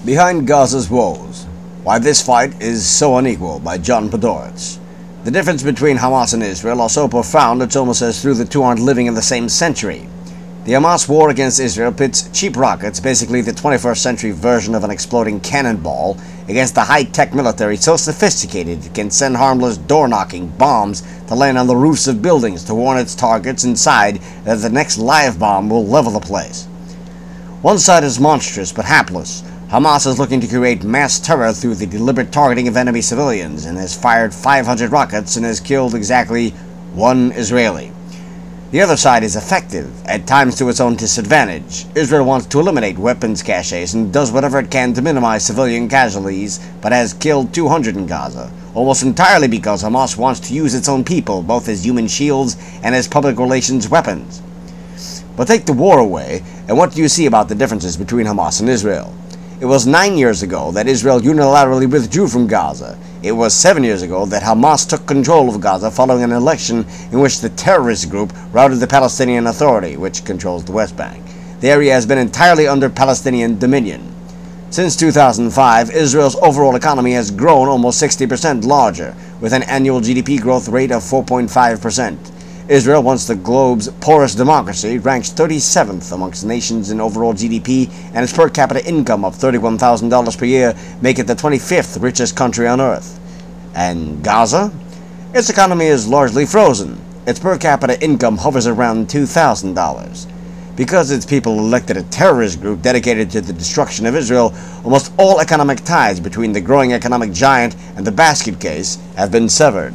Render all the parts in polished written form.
Behind Gaza's woes, Why This Fight is So Unequal by John Podhoretz. The difference between Hamas and Israel are so profound it's almost as though the two aren't living in the same century. The Hamas war against Israel pits cheap rockets, basically the 21st century version of an exploding cannonball, against the high-tech military so sophisticated it can send harmless door-knocking bombs to land on the roofs of buildings to warn its targets inside that the next live bomb will level the place. One side is monstrous but hapless. Hamas is looking to create mass terror through the deliberate targeting of enemy civilians and has fired 500 rockets and has killed exactly one Israeli. The other side is effective, at times to its own disadvantage. Israel wants to eliminate weapons caches and does whatever it can to minimize civilian casualties, but has killed 200 in Gaza, almost entirely because Hamas wants to use its own people, both as human shields and as public relations weapons. But take the war away, and what do you see about the differences between Hamas and Israel? It was 9 years ago that Israel unilaterally withdrew from Gaza. It was 7 years ago that Hamas took control of Gaza following an election in which the terrorist group routed the Palestinian Authority, which controls the West Bank. The area has been entirely under Palestinian dominion. Since 2005, Israel's overall economy has grown almost 60% larger, with an annual GDP growth rate of 4.5%. Israel, once the globe's poorest democracy, ranks 37th amongst nations in overall GDP, and its per capita income of $31,000 per year make it the 25th richest country on earth. And Gaza? Its economy is largely frozen. Its per capita income hovers around $2,000. Because its people elected a terrorist group dedicated to the destruction of Israel, almost all economic ties between the growing economic giant and the basket case have been severed.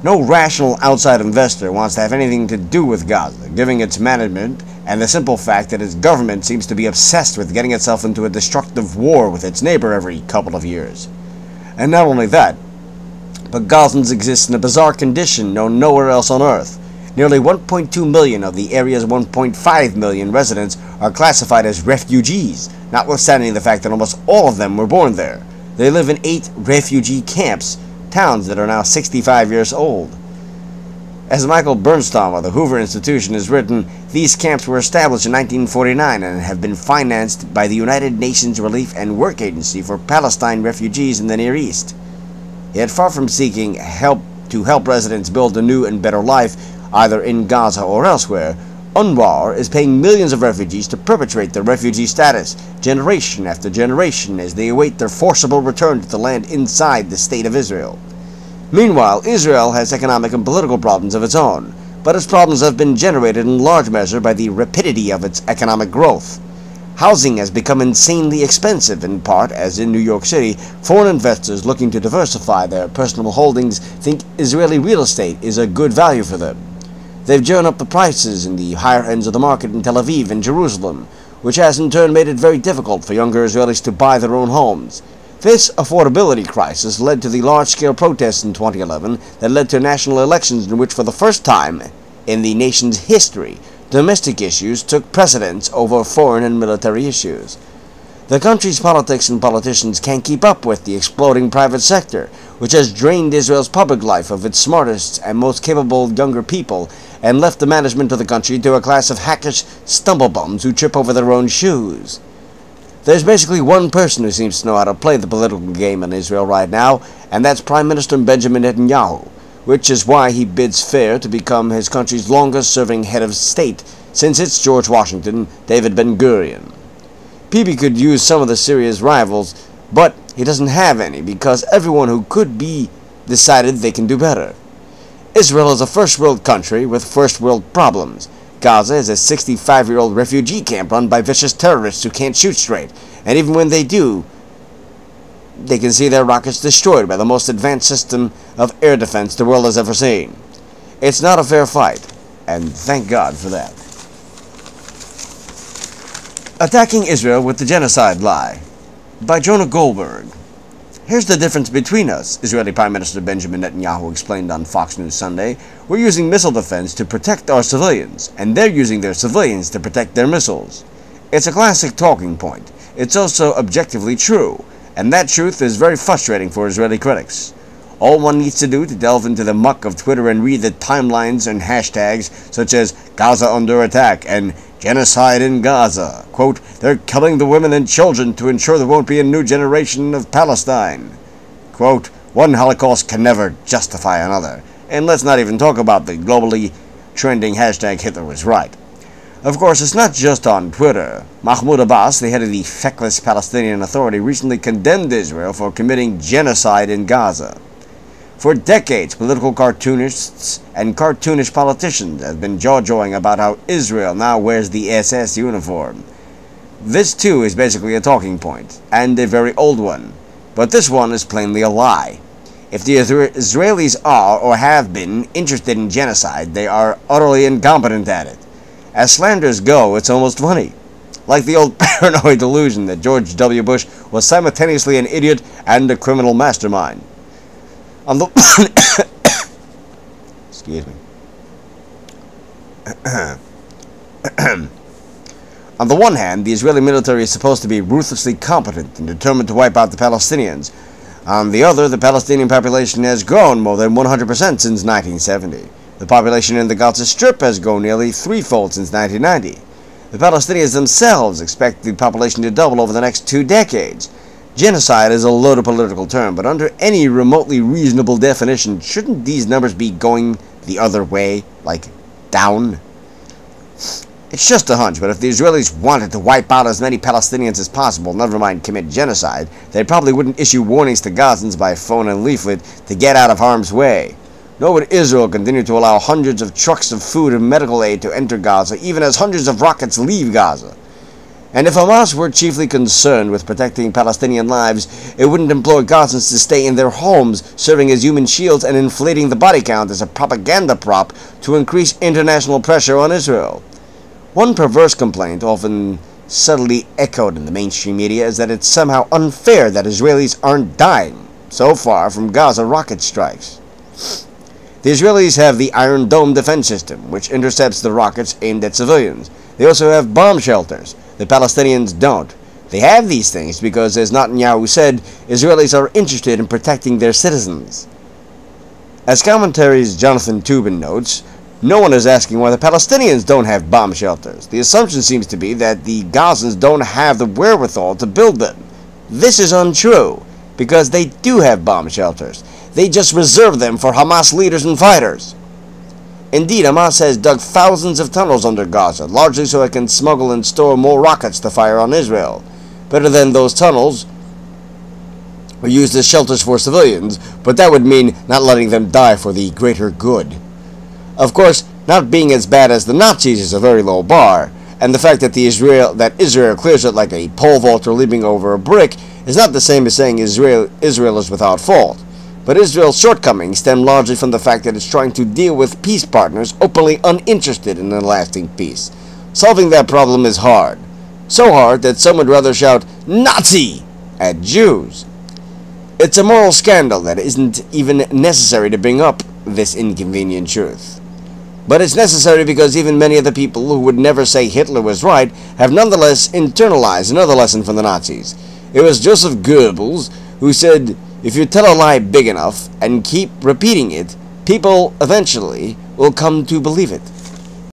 No rational outside investor wants to have anything to do with Gaza, given its management and the simple fact that its government seems to be obsessed with getting itself into a destructive war with its neighbor every couple of years. And not only that, but Gazans exist in a bizarre condition known nowhere else on earth. Nearly 1.2 million of the area's 1.5 million residents are classified as refugees, notwithstanding the fact that almost all of them were born there. They live in 8 refugee camps, towns that are now 65 years old. As Michael Bernstein of the Hoover Institution has written, these camps were established in 1949 and have been financed by the United Nations Relief and Work Agency for Palestine refugees in the Near East. Yet far from seeking help to help residents build a new and better life, either in Gaza or elsewhere, UNRWA is paying millions of refugees to perpetuate their refugee status, generation after generation, as they await their forcible return to the land inside the State of Israel. Meanwhile, Israel has economic and political problems of its own, but its problems have been generated in large measure by the rapidity of its economic growth. Housing has become insanely expensive, in part, as in New York City, foreign investors looking to diversify their personal holdings think Israeli real estate is a good value for them. They've driven up the prices in the higher ends of the market in Tel Aviv and Jerusalem, which has in turn made it very difficult for younger Israelis to buy their own homes. This affordability crisis led to the large-scale protests in 2011 that led to national elections in which, for the first time in the nation's history, domestic issues took precedence over foreign and military issues. The country's politics and politicians can't keep up with the exploding private sector, which has drained Israel's public life of its smartest and most capable younger people and left the management of the country to a class of hackish stumblebums who trip over their own shoes. There's basically one person who seems to know how to play the political game in Israel right now, and that's Prime Minister Benjamin Netanyahu, which is why he bids fair to become his country's longest-serving head of state since it's George Washington, David Ben-Gurion. Bibi could use some of the Syria's rivals, but he doesn't have any because everyone who could be decided they can do better. Israel is a first-world country with first-world problems. Gaza is a 65-year-old refugee camp run by vicious terrorists who can't shoot straight, and even when they do, they can see their rockets destroyed by the most advanced system of air defense the world has ever seen. It's not a fair fight, and thank God for that. Attacking Israel with the Genocide Lie by Jonah Goldberg. Here's the difference between us, Israeli Prime Minister Benjamin Netanyahu explained on Fox News Sunday. We're using missile defense to protect our civilians, and they're using their civilians to protect their missiles. It's a classic talking point. It's also objectively true, and that truth is very frustrating for Israeli critics. All one needs to do to delve into the muck of Twitter and read the timelines and hashtags such as Gaza under attack and Genocide in Gaza. Quote, they're killing the women and children to ensure there won't be a new generation of Palestine. Quote, one Holocaust can never justify another. And let's not even talk about the globally trending hashtag Hitler was right. Of course, it's not just on Twitter. Mahmoud Abbas, the head of the feckless Palestinian Authority, recently condemned Israel for committing genocide in Gaza. For decades, political cartoonists and cartoonish politicians have been jaw-jawing about how Israel now wears the SS uniform. This too is basically a talking point, and a very old one. But this one is plainly a lie. If the Israelis are, or have been, interested in genocide, they are utterly incompetent at it. As slanders go, it's almost funny. Like the old paranoid delusion that George W. Bush was simultaneously an idiot and a criminal mastermind. On the excuse me. On the one hand, the Israeli military is supposed to be ruthlessly competent and determined to wipe out the Palestinians. On the other, the Palestinian population has grown more than 100% since 1970. The population in the Gaza Strip has grown nearly threefold since 1990. The Palestinians themselves expect the population to double over the next 2 decades. Genocide is a loaded political term, but under any remotely reasonable definition, shouldn't these numbers be going the other way, like down? It's just a hunch, but if the Israelis wanted to wipe out as many Palestinians as possible, never mind commit genocide, they probably wouldn't issue warnings to Gazans by phone and leaflet to get out of harm's way. Nor would Israel continue to allow hundreds of trucks of food and medical aid to enter Gaza, even as hundreds of rockets leave Gaza. And if Hamas were chiefly concerned with protecting Palestinian lives, it wouldn't implore Gazans to stay in their homes, serving as human shields and inflating the body count as a propaganda prop to increase international pressure on Israel. One perverse complaint, often subtly echoed in the mainstream media, is that it's somehow unfair that Israelis aren't dying so far from Gaza rocket strikes. The Israelis have the Iron Dome defense system, which intercepts the rockets aimed at civilians. They also have bomb shelters. The Palestinians don't. They have these things because, as Netanyahu said, Israelis are interested in protecting their citizens. As commentary's Jonathan Tubin notes, no one is asking why the Palestinians don't have bomb shelters. The assumption seems to be that the Gazans don't have the wherewithal to build them. This is untrue, because they do have bomb shelters. They just reserve them for Hamas leaders and fighters. Indeed, Hamas has dug thousands of tunnels under Gaza, largely so it can smuggle and store more rockets to fire on Israel. Better than those tunnels are used as shelters for civilians, but that would mean not letting them die for the greater good. Of course, not being as bad as the Nazis is a very low bar, and the fact that Israel clears it like a pole vaulter leaping over a brick is not the same as saying Israel is without fault. But Israel's shortcomings stem largely from the fact that it's trying to deal with peace partners openly uninterested in a lasting peace. Solving that problem is hard. So hard that some would rather shout Nazi at Jews. It's a moral scandal that isn't even necessary to bring up this inconvenient truth. But it's necessary because even many of the people who would never say Hitler was right have nonetheless internalized another lesson from the Nazis. It was Joseph Goebbels who said, if you tell a lie big enough and keep repeating it, people eventually will come to believe it.